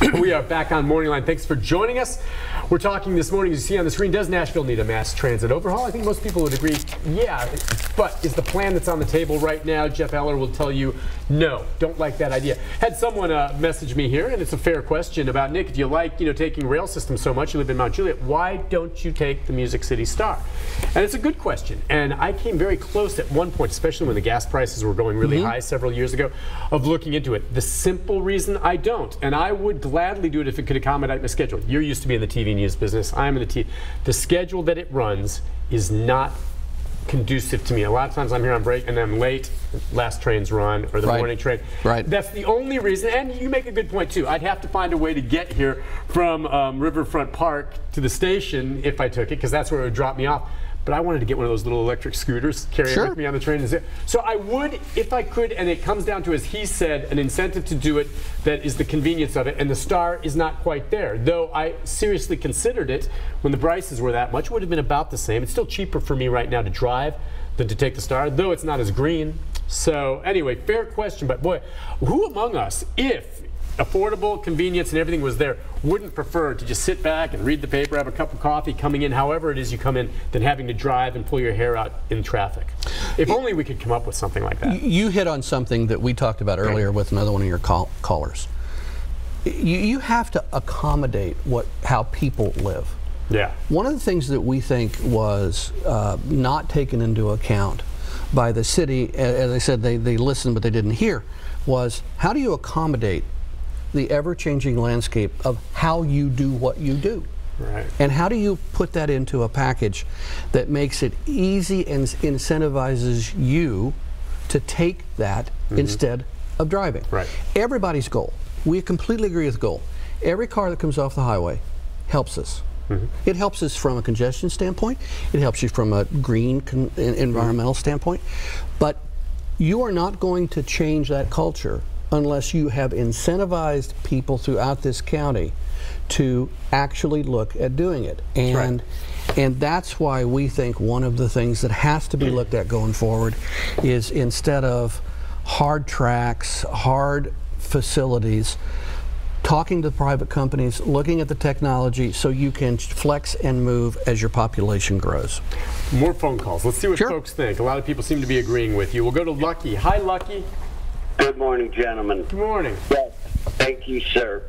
We are back on Morning Line. Thanks for joining us. We're talking this morning, as you see on the screen, does Nashville need a mass transit overhaul? I think most people would agree, yeah, but is the plan that's on the table right now, Jeff Eller will tell you, no, don't like that idea. Had someone message me here, and it's a fair question about, Nick, do you like taking rail systems so much? You live in Mount Juliet. Why don't you take the Music City Star? And it's a good question, and I came very close at one point, especially when the gas prices were going really high several years ago, of looking into it. The simple reason I don't, and I would gladly do it if it could accommodate my schedule. You're used to be in the TV news business. I'm in the TV. The schedule that it runs is not conducive to me. A lot of times I'm here on break and I'm late, last train's run, or the morning train. Right. That's the only reason, and you make a good point too. I'd have to find a way to get here from Riverfront Park to the station if I took it, because that's where it would drop me off. But I wanted to get one of those little electric scooters, carry it with me on the train. So I would, if I could, and it comes down to, as he said, an incentive to do it that is the convenience of it, and the Star is not quite there. Though I seriously considered it when the prices were that much, it would have been about the same. It's still cheaper for me right now to drive than to take the Star, though it's not as green. So anyway, fair question, but boy, who among us, if affordable convenience and everything was there, wouldn't prefer to just sit back and read the paper, have a cup of coffee coming in, however it is you come in, than having to drive and pull your hair out in traffic? If only we could come up with something like that. You hit on something that we talked about earlier with another one of your callers. You have to accommodate how people live. Yeah. One of the things that we think was not taken into account by the city, as I said, they listened but they didn't hear, was how do you accommodate the ever-changing landscape of how you do what you do? Right. And how do you put that into a package that makes it easy and incentivizes you to take that instead of driving? Right. Everybody's goal, we completely agree with the goal. Every car that comes off the highway helps us. It helps us from a congestion standpoint. It helps you from a green environmental standpoint. But you are not going to change that culture unless you have incentivized people throughout this county to actually look at doing it. And that's why we think one of the things that has to be looked at going forward is, instead of hard tracks, hard facilities, talking to the private companies, looking at the technology so you can flex and move as your population grows. More phone calls. Let's see what folks think. A lot of people seem to be agreeing with you. We'll go to Lucky. Hi, Lucky. Good morning, gentlemen. Good morning. Yes, thank you, sir,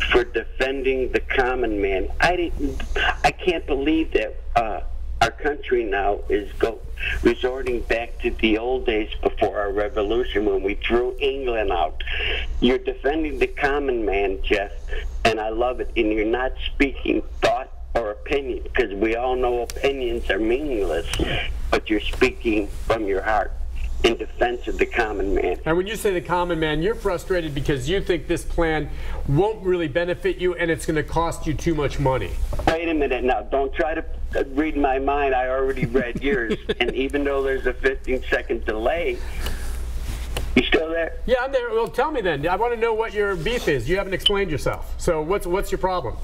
for defending the common man. I can't believe that our country now is resorting back to the old days before our revolution, when we threw England out. You're defending the common man, Jeff, and I love it. And you're not speaking thought or opinion, because we all know opinions are meaningless, but you're speaking from your heart in defense of the common man. And when you say the common man, you're frustrated because you think this plan won't really benefit you and it's going to cost you too much money. Wait a minute now. Don't try to read my mind. I already read yours. And even though there's a 15-second delay, you still there? Yeah, I'm there. Well, tell me then. I want to know what your beef is. You haven't explained yourself. So what's your problem?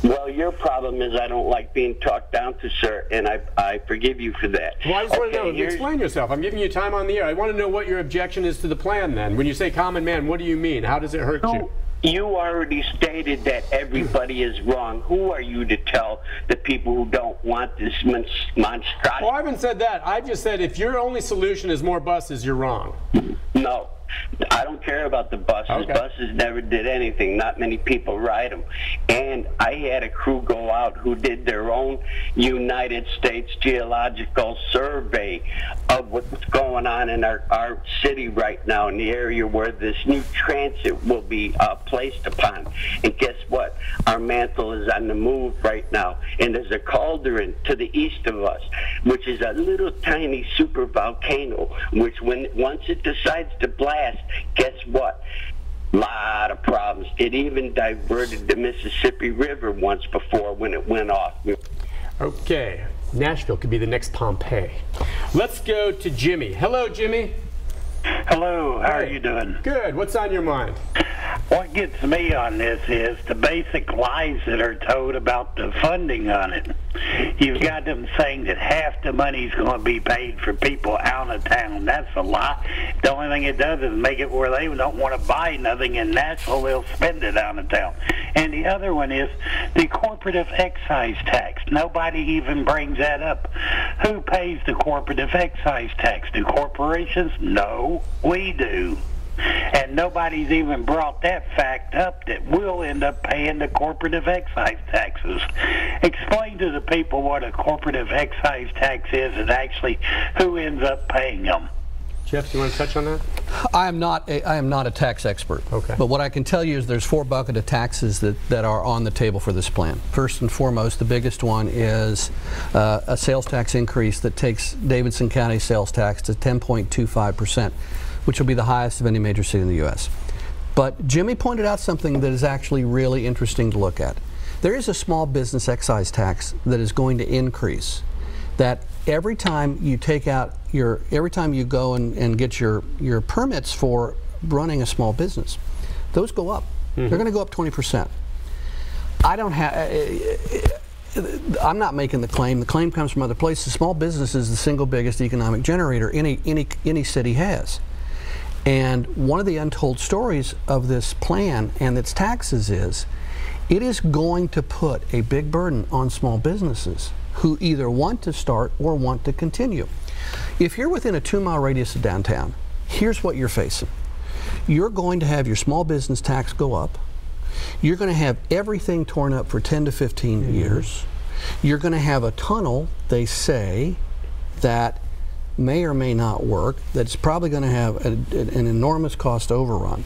Well, your problem is I don't like being talked down to, sir, and I forgive you for that. Well, I just want to know, explain yourself. I'm giving you time on the air. I want to know what your objection is to the plan then. When you say common man, what do you mean? How does it hurt you? You already stated that everybody is wrong. Who are you to tell the people who don't want this monstrosity? Well, I haven't said that. I just said if your only solution is more buses, you're wrong. No. I don't care about the buses. Okay. Buses never did anything. Not many people ride them. And I had a crew go out who did their own United States Geological Survey of what's going on in our city right now, in the area where this new transit will be placed upon. And guess what? Our mantle is on the move right now. And there's a cauldron to the east of us, which is a little tiny super volcano, which once it decides to blast, guess what? Lot of problems. It even diverted the Mississippi River once before when it went off. Okay, Nashville could be the next Pompeii. Let's go to Jimmy. Hello, Jimmy. Hello, how are you doing? Good. What's on your mind? What gets me on this is the basic lies that are told about the funding on it. You've got them saying that half the money's going to be paid for people out of town. That's a lie. The only thing it does is make it where they don't want to buy nothing in Nashville. They'll spend it out of town. And the other one is the corporative excise tax. Nobody even brings that up. Who pays the corporative excise tax? Do corporations? No, we do. And nobody's even brought that fact up that we'll end up paying the corporative excise taxes. Explain to the people what a corporative excise tax is and actually who ends up paying them. Jeff, do you want to touch on that? I am not a tax expert. Okay. But what I can tell you is there's 4 buckets of taxes that are on the table for this plan. First and foremost, the biggest one is a sales tax increase that takes Davidson County sales tax to 10.25%. which will be the highest of any major city in the U.S. But Jimmy pointed out something that is actually really interesting to look at. There is a small business excise tax that is going to increase. That every time you go and get your permits for running a small business, those go up. They're going to go up 20%. I'm not making the claim. The claim comes from other places. Small business is the single biggest economic generator any city has. And one of the untold stories of this plan and its taxes is it is going to put a big burden on small businesses who either want to start or want to continue. If you're within a 2-mile radius of downtown, here's what you're facing. You're going to have your small business tax go up. You're going to have everything torn up for 10 to 15 years. You're going to have a tunnel, they say, that may or may not work, that's probably going to have an enormous cost overrun.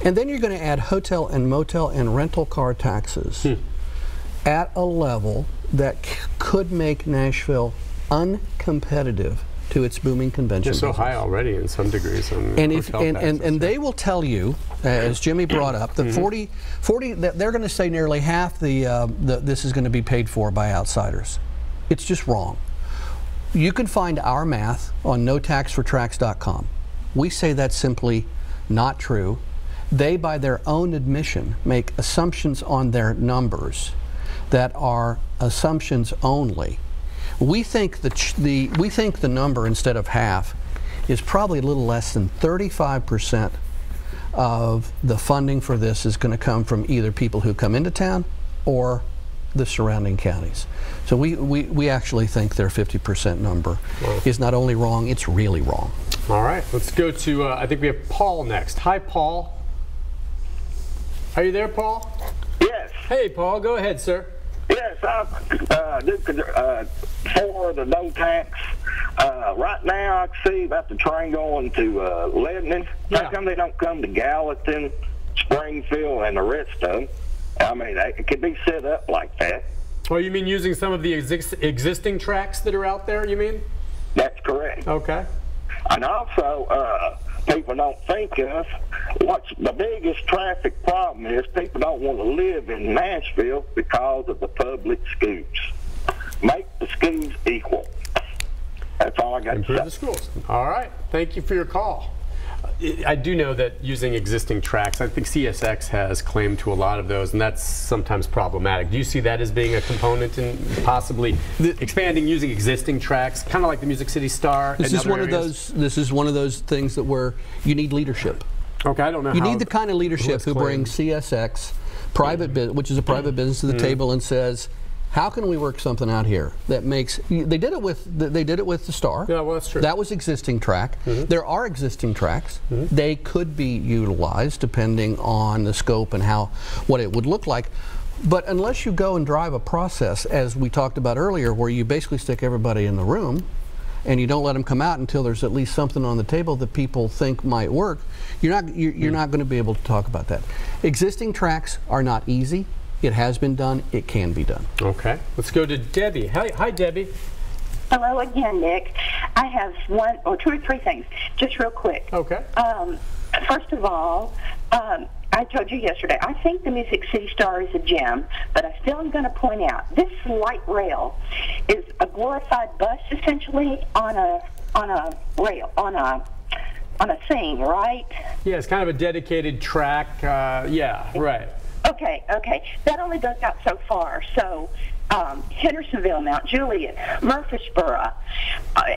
And then you're going to add hotel and motel and rental car taxes at a level that could make Nashville uncompetitive to its booming convention It's so business. high already in some degrees. And they will tell you, as Jimmy brought up, the 40 they're going to say nearly half this is going to be paid for by outsiders. It's just wrong. You can find our math on notaxfortracks.com. We say that's simply not true. They, by their own admission, make assumptions on their numbers that are assumptions only. We think the number, instead of half, is probably a little less than 35% of the funding for this is going to come from either people who come into town or the surrounding counties. So we actually think their 50% number is not only wrong, it's really wrong. All right, let's go to, I think we have Paul next. Hi, Paul. Are you there, Paul? Yes. Hey, Paul, go ahead, sir. Yes, I do for the no tax. Right now, I see about the train going to Lebanon. Yeah. How come they don't come to Gallatin, Springfield, and the rest of them? I mean, it could be set up like that. Oh, you mean using some of the existing tracks that are out there, you mean? That's correct. Okay. And also, people don't think of what's the biggest traffic problem is people don't want to live in Nashville because of the public schools. Make the schools equal. That's all I got to Improve say. the schools. All right. Thank you for your call. I do know that using existing tracks, I think CSX has claim to a lot of those, and that's sometimes problematic. Do you see that as being a component in possibly expanding using existing tracks, kind of like the Music City Star? This is one of those things that where you need leadership. Okay, I don't know. You need the kind of leadership who brings CSX, which is a private business, to the table and says, how can we work something out here that makes? They did it with the Star. Yeah, well, that's true. That was existing track. There are existing tracks. They could be utilized depending on the scope and what it would look like. But unless you go and drive a process, as we talked about earlier, where you basically stick everybody in the room and you don't let them come out until there's at least something on the table that people think might work, you're not going to be able to talk about that. Existing tracks are not easy. It has been done. It can be done. Okay. Let's go to Debbie. Hi, Debbie. Hello again, Nick. I have two or three things, just real quick. Okay. First of all, I told you yesterday, I think the Music City Star is a gem, but I still am going to point out this light rail is a glorified bus, essentially, on a rail, on a on a thing, right? Yeah, it's kind of a dedicated track. Yeah, right. Okay. That only goes out so far. So Hendersonville, Mount Juliet, Murfreesboro,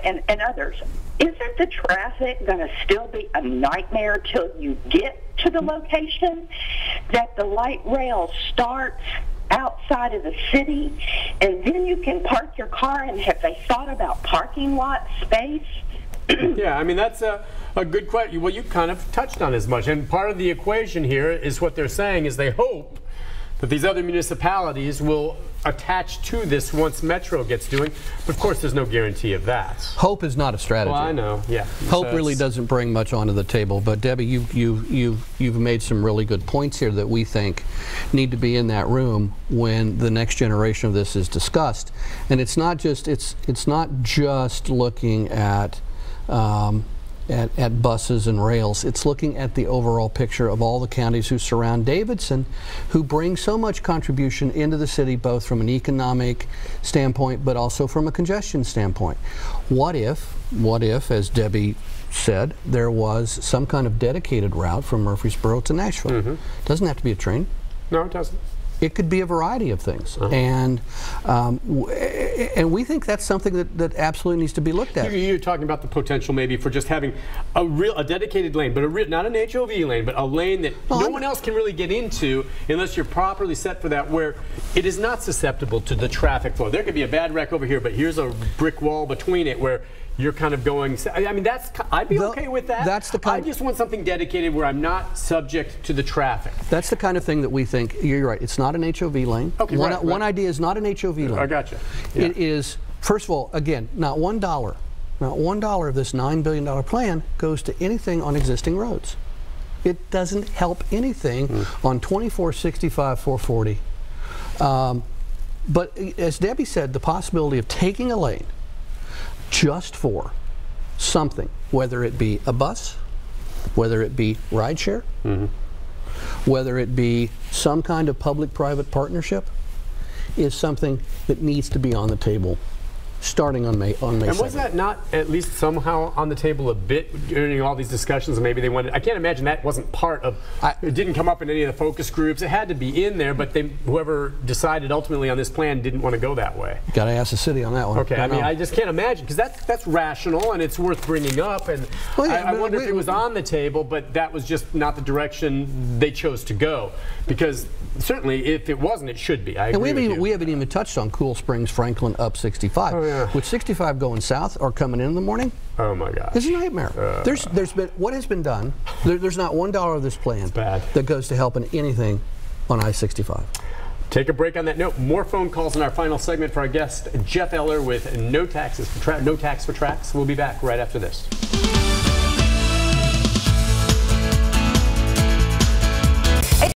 and others. Isn't the traffic going to still be a nightmare till you get to the location? That the light rail starts outside of the city, and then you can park your car, and have they thought about parking lot space? Yeah, I mean, that's a good question. Well, you kind of touched on as much. And part of the equation here is what they're saying is they hope that these other municipalities will attach to this once Metro gets doing. But of course, there's no guarantee of that. Hope is not a strategy. Well, I know, yeah. Hope really doesn't bring much onto the table. But Debbie, you've made some really good points here that we think need to be in that room when the next generation of this is discussed. And it's not just looking at buses and rails. It's looking at the overall picture of all the counties who surround Davidson, who bring so much contribution into the city, both from an economic standpoint, but also from a congestion standpoint. What if, as Debbie said, there was some kind of dedicated route from Murfreesboro to Nashville? Mm-hmm. Doesn't have to be a train. No, it doesn't. It could be a variety of things, and we think that's something that absolutely needs to be looked at. You're talking about the potential maybe for just having a dedicated lane, but not an HOV lane, but a lane that no one else can really get into unless you're properly set for that, where it is not susceptible to the traffic flow. There could be a bad wreck over here, but here's a brick wall between it where you're kind of going. I mean, I'd be okay with that. I just want something dedicated where I'm not subject to the traffic. That's the kind of thing that we think. You're right. It's not an HOV lane. Okay, one idea is not an HOV lane. I gotcha. Yeah. It is, first of all, again, not $1. Not $1 of this $9 billion plan goes to anything on existing roads. It doesn't help anything on 24, 65, 440. But as Debbie said, the possibility of taking a lane just for something, whether it be a bus, whether it be rideshare, whether it be some kind of public-private partnership, is something that needs to be on the table starting on May 2nd. And was that not at least somehow on the table a bit during all these discussions? And maybe they wanted. I can't imagine that wasn't part of. It didn't come up in any of the focus groups. It had to be in there, but whoever decided ultimately on this plan didn't want to go that way. Got to ask the city on that one. Okay, I mean, I just can't imagine, because that's rational and it's worth bringing up. And I wonder if it was on the table, but that was just not the direction they chose to go. Because certainly, if it wasn't, it should be. And we haven't even touched on Cool Springs, Franklin, up 65. Oh, yeah. With 65 going south or coming in the morning, oh my gosh, it's a nightmare. There's been what has been done. There's not $1 of this plan that goes to helping anything on I-65. Take a break on that note. More phone calls in our final segment for our guest Jeff Eller with No Tax for Tracks. We'll be back right after this.